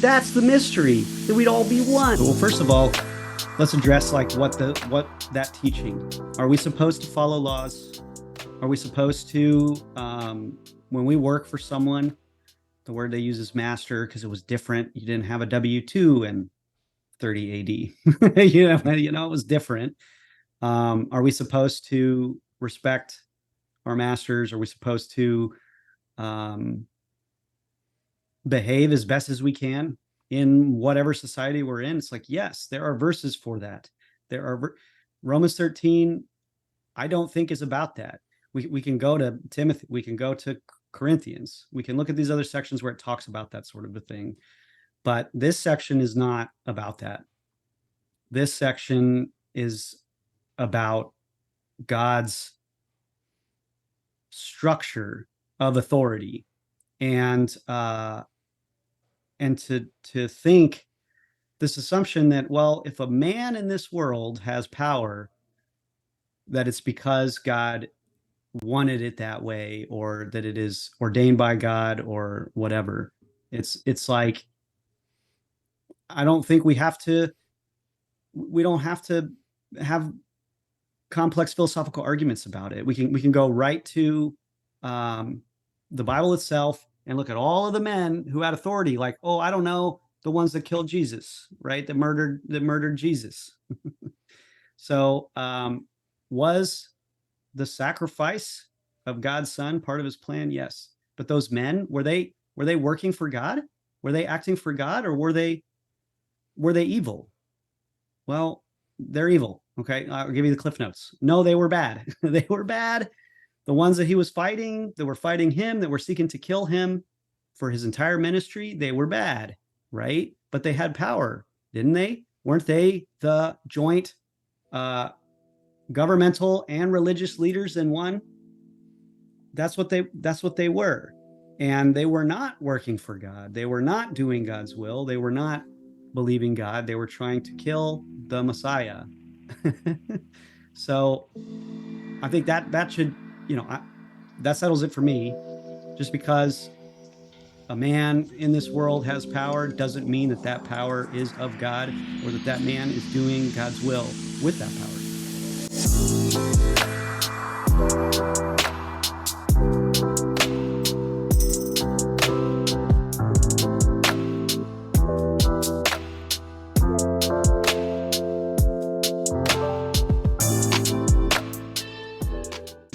That's the mystery, that we'd all be one. Well, first of all, let's address like what that teaching. Are we supposed to follow laws? Are we supposed to, when we work for someone, the word they use is master because it was different. You didn't have a W-2 in 30 AD. It was different. Are we supposed to respect our masters? Are we supposed to behave as best as we can in whatever society we're in? It's like, yes, there are verses for that. There are Romans 13, I don't think is about that. We can go to Timothy, we can go to Corinthians, we can look at these other sections where it talks about that sort of a thing. But this section is not about that. This section is about God's structure of authority, and to think this assumption that, well, if a man in this world has power, that it's because God wanted it that way, or that it is ordained by God, or whatever. It's like, I don't think we don't have to have complex philosophical arguments about it. We can go right to the Bible itself and look at all of the men who had authority, like, oh, I don't know, the ones that killed Jesus, right? That murdered Jesus. So was the sacrifice of God's son part of his plan? Yes. But those men, were they working for God? Were they acting for God, or were they evil? Well, they're evil. Okay. I'll give you the Cliff Notes. No, they were bad. They were bad. The ones that he was fighting, that were fighting him, that were seeking to kill him for his entire ministry, they were bad, right? But they had power, didn't they? Weren't they the joint governmental and religious leaders in one? That's what they were. And they were not working for God. They were not doing God's will. They were not believing God. They were trying to kill the Messiah. So I think that should, that settles it for me. Just because a man in this world has power doesn't mean that power is of God, or that man is doing God's will with that power.